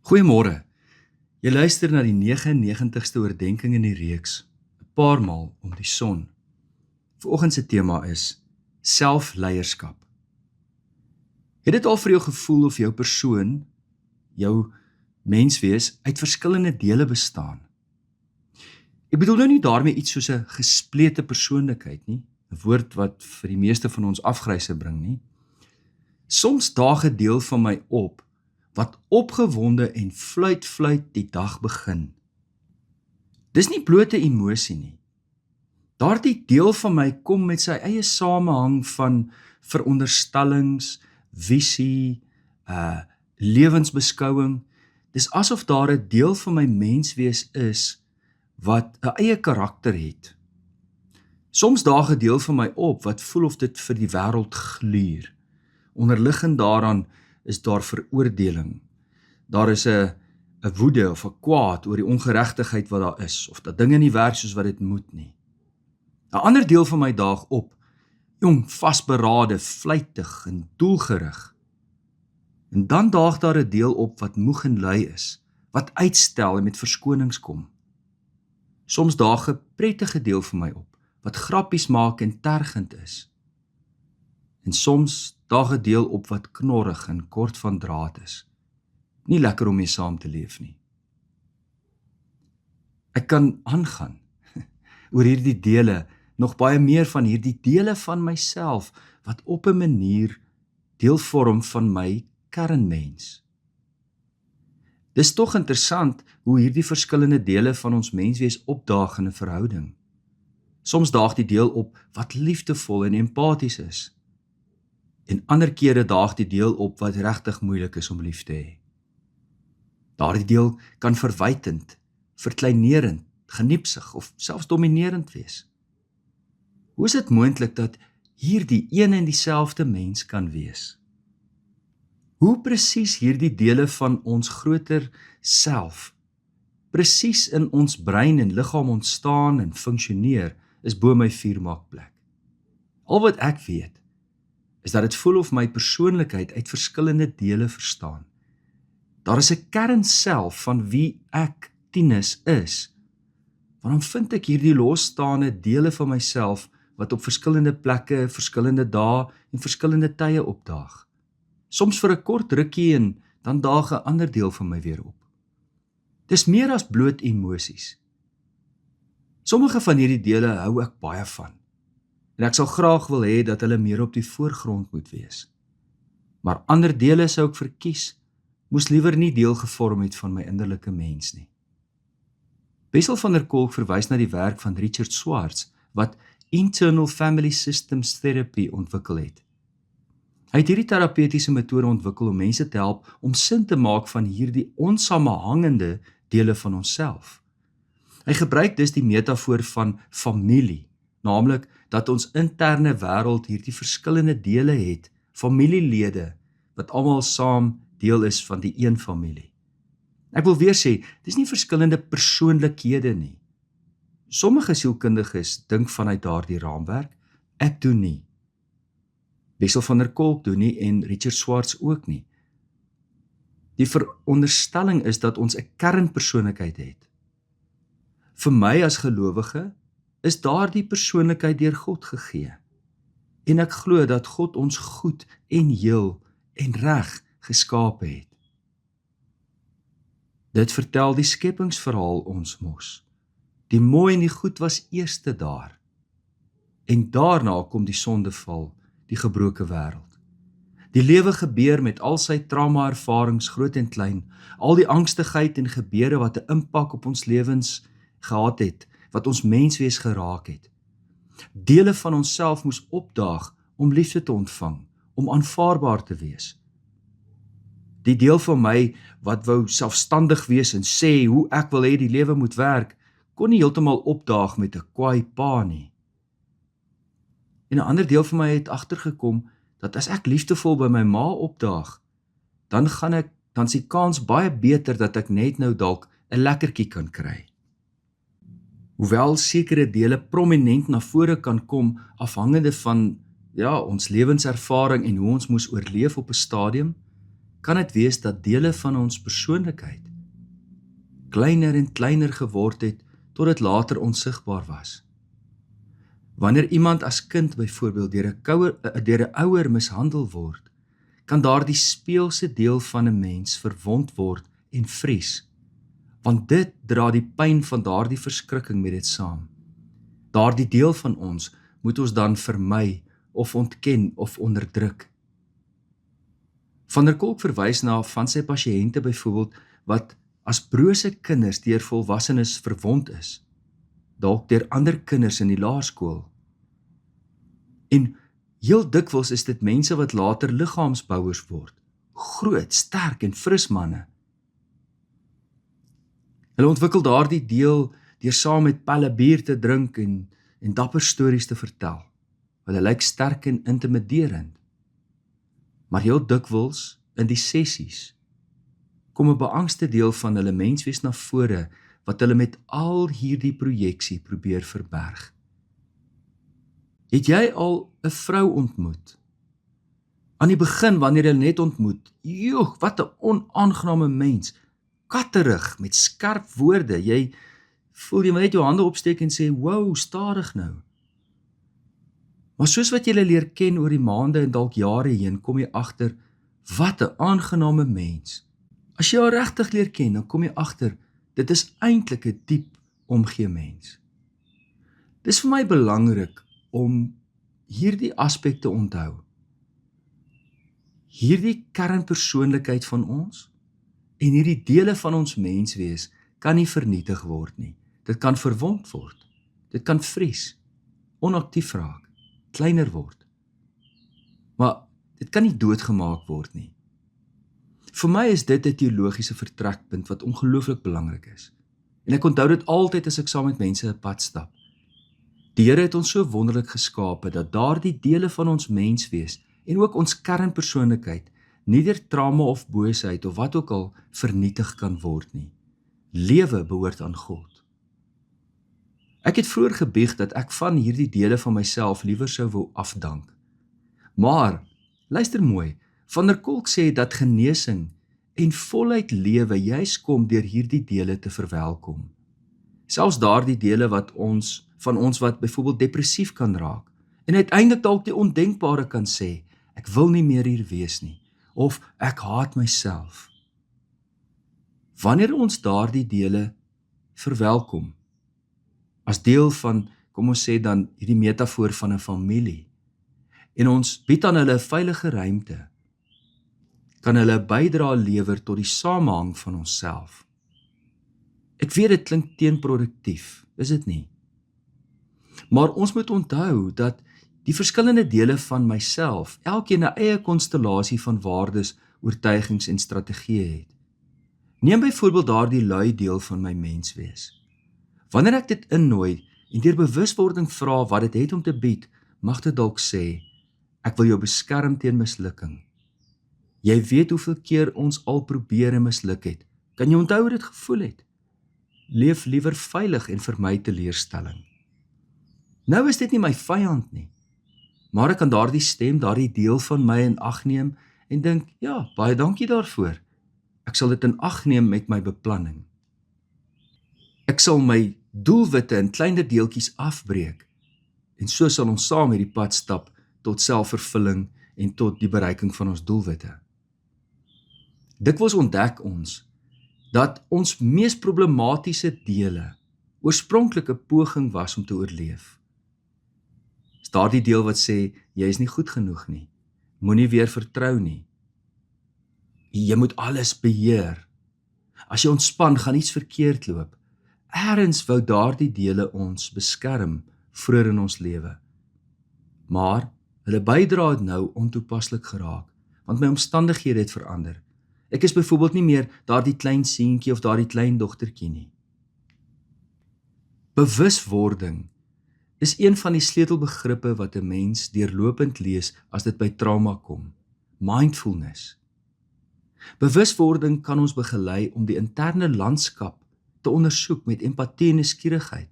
Goeiemôre. Jy luister na die 99ste oordenking in die reeks, 'n paar maal om die son. Vanoggend se tema is selfleierskap. Het dit al vir jou gevoel of jou persoon, jou menswees, uit verskillende dele bestaan? Ek bedoel nou nie daarmee iets soos 'n gesplete persoonlikheid nie, 'n woord wat vir die meeste van ons afgryse bring nie. Soms daag 'n deel van my op, wat opgewonde en fluit die dag begin. Dis nie blote emosie nie. Daardie deel van my kom met sy eie samehang van veronderstellings, visie, lewensbeskouing. Dis asof daar 'n deel van my menswees is wat 'n eie karakter het. Soms daag 'n deel van my op wat voel of dit vir die wêreld gluur. Onderliggend daaraan is daar veroordeling. Daar is 'n woede of 'n kwaad oor die ongeregtigheid wat daar is, of dat dinge nie werk soos wat dit moet nie. 'n Ander deel van my daag op, vasberade, vlytig en doelgerig. En dan daag daar 'n deel op wat moeg en lui is, wat uitstel en met verskonings kom. Soms daag 'n prettige deel van my op, wat grappies maak en tergend is. En soms daag 'n deel op wat knorrig en kort van draad is. Nie lekker om mee saam te leef nie. Ek kan aangaan oor hierdie dele, nog baie meer van hierdie dele van myself, wat op 'n manier deel vorm van my kernmens. Dis tog interessant hoe hierdie verskillende dele van ons menswees opdaag in 'n verhouding. Soms daag die deel op wat liefdevol en empaties is. En ander kere daag die deel op wat regtig moeilik is om lief te hê. Daardie deel kan verwytend, verkleinerend, geniepsig of selfs dominerend wees. Hoe is dit moontlik dat hierdie een en dieselfde mens kan wees? Hoe presies hierdie dele van ons groter self, presies in ons brein en liggaam ontstaan en funksioneer, is bo my vuurmaakplek. Al wat ek weet, is dat dit voel of my persoonlikheid uit verskillende dele verstaan. Daar is 'n kernself van wie ek, Tinus, is. Waarom vind ek hierdie losstaande dele van myself wat op verskillende plekke, verskillende dae en verskillende tye opdaag? Soms vir 'n kort rukkie en dan daag 'n ander deel van my weer op. Dis meer as bloot emosies. Sommige van hierdie dele hou ek baie van. En ek sal graag wil hê dat hulle meer op die voorgrond moet wees. Maar ander dele sou ek verkies, moes liewer nie deel gevorm het van my innerlike mens nie. Bessel van der Kolk verwys na die werk van Richard Schwartz, wat Internal Family Systems Therapy ontwikkel het. Hy het hierdie terapeutiese metode ontwikkel om mense te help om sin te maak van hierdie onsamehangende dele van onsself. Hy gebruik dus die metafoor van familie, naamlik dat ons interne wêreld hierdie verskillende dele het, familielede, wat almal saam deel is van die een familie. Ek wil weer sê, dis nie verskillende persoonlikhede nie. Sommige sielkundiges dink vanuit daardie raamwerk, ek doen nie. Bessel van der Kolk doen nie en Richard Schwartz ook nie. Die veronderstelling is dat ons 'n kernpersoonlikheid het. Vir my as gelowige is daardie persoonlikheid deur God gegee. En ek glo dat God ons goed en heel en reg geskape het. Dit vertel die skepingsverhaal ons mos. Die mooi en die goed was eerste daar. En daarna kom die sondeval, die gebroke wêreld. Die lewe gebeur met al sy trauma-ervarings, groot en klein, al die angstigheid en gebeure wat 'n impak op ons lewens gehad het, wat ons menswees geraak het. Dele van onsself moes opdaag om liefde te ontvang, om aanvaarbaar te wees. Die deel van my wat wou selfstandig wees en sê hoe ek wil hê die lewe moet werk, kon nie heeltemal opdaag met 'n kwaai pa nie. En 'n ander deel van my het agtergekom dat as ek liefdevol by my ma opdaag, dan is die kans baie beter dat ek net nou dalk 'n lekkertjie kan kry. Hoewel sekere dele prominent na vore kan kom afhangende van ons lewenservaring en hoe ons moes oorleef op 'n stadium, kan dit wees dat dele van ons persoonlikheid kleiner en kleiner geword het, tot dit later onsigbaar was. Wanneer iemand as kind byvoorbeeld deur 'n ouer mishandel word, kan daardie speelse deel van 'n mens verwond word en vries, want dit dra die pyn van daardie verskrikking met dit saam. Daardie deel van ons moet ons dan vermy of ontken of onderdruk. Van der Kolk verwys na van sy pasiënte byvoorbeeld wat as brose kinders deur volwassenes verwond is, dalk deur ander kinders in die laerskool. En heel dikwels is dit mense wat later liggaamsbouers word, groot, sterk en fris manne. Hulle ontwikkel daardie deel deur saam met pelle bier te drink en dapper stories te vertel. Hulle lyk sterk en intimiderend. Maar heel dikwels in die sessies kom 'n beangste deel van hulle menswees na vore wat hulle met al hierdie projeksie probeer verberg. Het jy al 'n vrou ontmoet? Aan die begin wanneer jy net ontmoet, joh, wat 'n onaangename mens, katterig met skerp woorde, jy voel jy moet net jou hande opsteek en sê, wow, stadig nou. Maar soos wat jy hulle leer ken oor die maande en dalk jare heen, kom jy agter, wat 'n aangename mens. As jy haar regtig leer ken, dan kom jy agter, dit is eintlik 'n diep omgee mens. Dis vir my belangrik om hierdie aspek te onthou. Hierdie kernpersoonlikheid van ons en hierdie dele van ons menswees kan nie vernietig word nie. Dit kan verwond word. Dit kan vries, onaktief raak, kleiner word. Maar dit kan nie doodgemaak word nie. Vir my is dit 'n teologiese vertrekpunt wat ongelooflik belangrik is. En ek onthou dit altyd as ek saam met mense 'n pad stap. Die Here het ons so wonderlik geskape dat daardie dele van ons menswees en ook ons kernpersoonlikheid nie deur trauma of boosheid of wat ook al vernietig kan word nie. Lewe behoort aan God. Ek het vroeër gebieg dat ek van hierdie dele van myself liewer sou wou afdank. Maar, luister mooi, Van der Kolk sê dat genesing en voluit lewe juis kom deur hierdie dele te verwelkom. Selfs daardie dele van ons wat byvoorbeeld depressief kan raak en uiteindelik dalk die ondenkbare kan sê, ek wil nie meer hier wees nie, of ek haat myself. Wanneer ons daardie dele verwelkom, as deel van, kom ons sê dan, hierdie metafoor van 'n familie, en ons bied aan hulle 'n veilige ruimte, kan hulle 'n bydrae lewer tot die samehang van onsself. Ek weet dit klink teenproduktief, is dit nie? Maar ons moet onthou dat die verskillende dele van myself, elkeen 'n eie konstellasie van waardes, oortuigings en strategieë het. Neem byvoorbeeld daardie lui deel van my menswees. Wanneer ek dit innooi en deur bewuswording vra wat dit het om te bied, mag dit dalk sê, ek wil jou beskerm teen mislukking. Jy weet hoeveel keer ons al probeer en misluk het. Kan jy onthou hoe dit gevoel het? Leef liewer veilig en vermy teleurstelling. Nou is dit nie my vyand nie, maar ek kan daardie stem, daardie deel van my in ag neem en dink, ja, baie dankie daarvoor. Ek sal dit in ag neem met my beplanning. Ek sal my doelwitte in kleiner deeltjies afbreek en so sal ons saam hierdie pad stap tot selfvervulling en tot die bereiking van ons doelwitte. Dikwels ontdek ons dat ons mees problematiese dele oorspronklik 'n poging was om te oorleef. Is daardie deel wat sê, jy is nie goed genoeg nie, moenie weer vertrou nie. Jy moet alles beheer. As jy ontspan, gaan iets verkeerd loop. Ergens wou daardie dele ons beskerm vroeër in ons lewe. Maar hulle bydra het nou ontoepaslik geraak, want my omstandighede het verander. Ek is byvoorbeeld nie meer daardie klein seentjie of daardie klein dogtertjie nie. Bewuswording is een van die sleutelbegrippe wat 'n mens deurlopend lees as dit by trauma kom. Mindfulness. Bewuswording kan ons begelei om die interne landskap te ondersoek met empatie en nuuskierigheid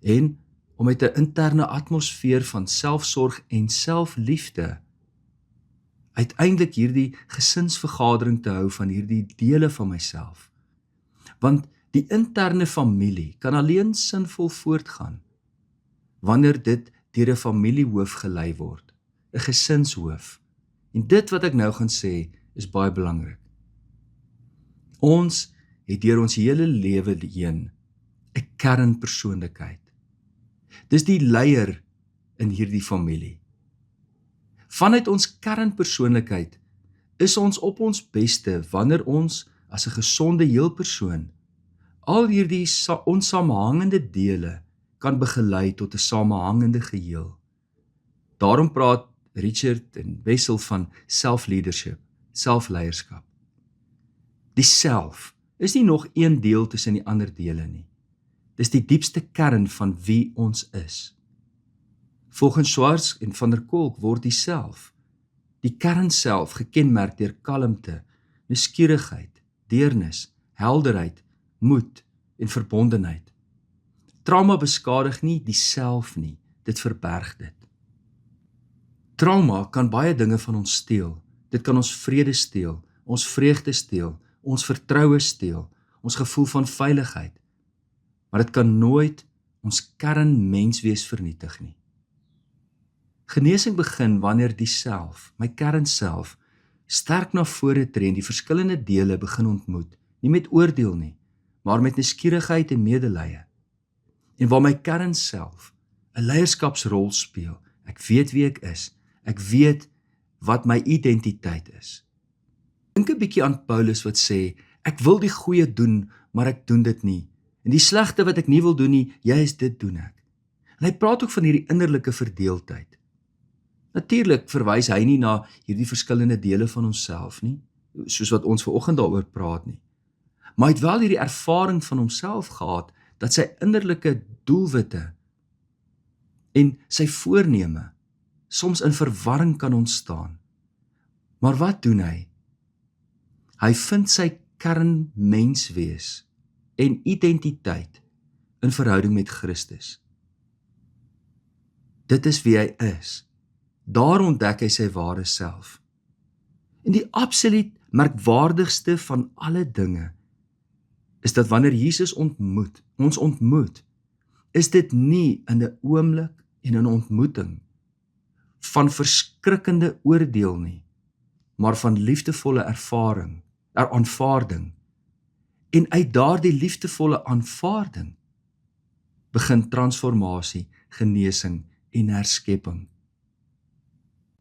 en om met 'n interne atmosfeer van selfsorg en selfliefde uiteindelik hierdie gesinsvergadering te hou van hierdie dele van myself. Want die interne familie kan alleen sinvol voortgaan wanneer dit deur 'n familiehoof gelei word, 'n gesinshoof. En dit wat ek nou gaan sê is baie belangrik. Ons het deur ons hele lewe heen 'n kernpersoonlikheid. Dis die leier in hierdie familie. Vanuit ons kernpersoonlikheid is ons op ons beste wanneer ons as 'n gesonde heel persoon al hierdie onsamehangende dele kan begelei tot 'n samehangende geheel. Daarom praat Richard en Wessel van self-leadership, selfleierskap. Die self is nie nog een deel tussen die ander dele nie. Dis die diepste kern van wie ons is. Volgens Schwartz en van der Kolk word die self, die kernself, gekenmerk deur kalmte, nuuskierigheid, deernis, helderheid, moed en verbondenheid. Trauma beskadig nie die self nie, dit verberg dit. Trauma kan baie dinge van ons steel. Dit kan ons vrede steel, ons vreugde steel, ons vertroue steel, ons gevoel van veiligheid. Maar dit kan nooit ons kernmenswees vernietig nie. Genesing begin wanneer die self, my kernself, sterk na vore tree en die verskillende dele begin ontmoet, nie met oordeel nie, maar met nuuskierigheid en medelee. En waar my kernself 'n leierskapsrol speel, ek weet wie ek is, ek weet wat my identiteit is. Dink 'n bietjie aan Paulus wat sê, ek wil die goeie doen, maar ek doen dit nie. En die slegte wat ek nie wil doen nie, juis dit doen ek. En hy praat ook van hierdie innerlike verdeeldheid. Natuurlik verwys hy nie na hierdie verskillende dele van onsself nie, soos wat ons vanoggend daaroor praat nie. Maar hy het wel hierdie ervaring van homself gehad, dat sy innerlike doelwitte en sy voorneme soms in verwarring kan ontstaan. Maar wat doen hy? Hy vind sy kernmenswees en identiteit in verhouding met Christus. Dit is wie hy is. Daar ontdek hy sy ware self. En die absoluut merkwaardigste van alle dinge is dat wanneer Jesus ons ontmoet, is dit nie in 'n oomblik en 'n ontmoeting van verskrikkende oordeel nie, maar van liefdevolle aanvaarding. En uit daardie liefdevolle aanvaarding begin transformasie, genesing en herskepping.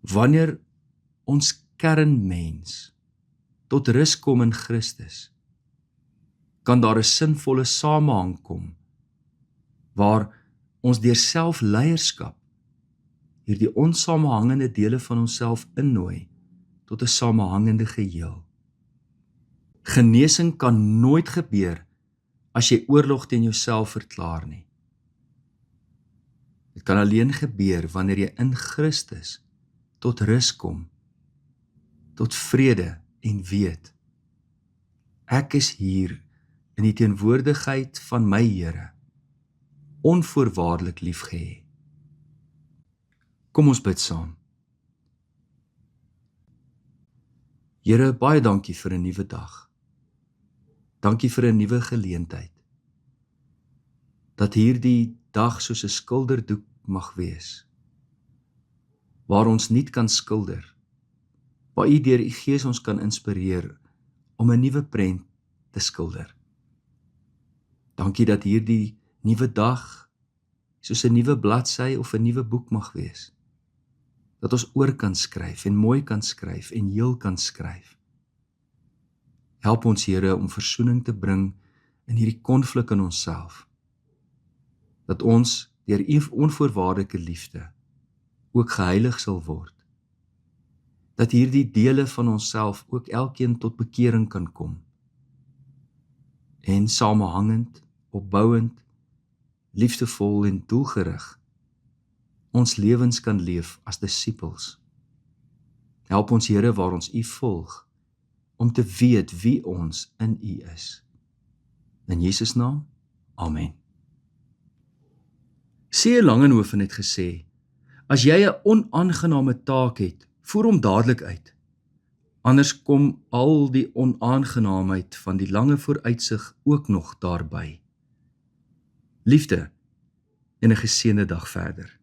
Wanneer ons kernmens tot rus kom in Christus, kan daar 'n sinvolle samehang kom, waar ons deur selfleierskap hierdie onsamehangende dele van onsself innooi tot 'n samehangende geheel. Genesing kan nooit gebeur as jy oorlog teen jouself verklaar nie. Dit kan alleen gebeur wanneer jy in Christus tot rus kom, tot vrede en weet, ek is hier in die teenwoordigheid van my Here, onvoorwaardelik liefgehê. Kom ons bid saam. Here, baie dankie vir 'n nuwe dag. Dankie vir 'n nuwe geleentheid, dat hierdie dag soos 'n skilderdoek mag wees, waar ons nuut kan skilder, waar U deur U Gees ons kan inspireer om 'n nuwe prent te skilder. Dankie dat hierdie nuwe dag soos 'n nuwe bladsy of 'n nuwe boek mag wees, dat ons oor kan skryf en mooi kan skryf en heel kan skryf. Help ons, Here, om versoening te bring in hierdie konflik in onsself, dat ons deur U onvoorwaardelike liefde ook geheilig sal word, dat hierdie dele van onsself ook elkeen tot bekering kan kom, en samehangend, opbouend, liefdevol en doelgerig ons lewens kan leef as disippels. Help ons, Here, waar ons U volg, om te weet wie ons in U is. In Jesus naam, amen. C.L. Langenhoven het gesê, as jy 'n onaangename taak het, voer hom dadelik uit. Anders kom al die onaangenaamheid van die lange vooruitsig ook nog daarby. Liefde en 'n geseënde dag verder.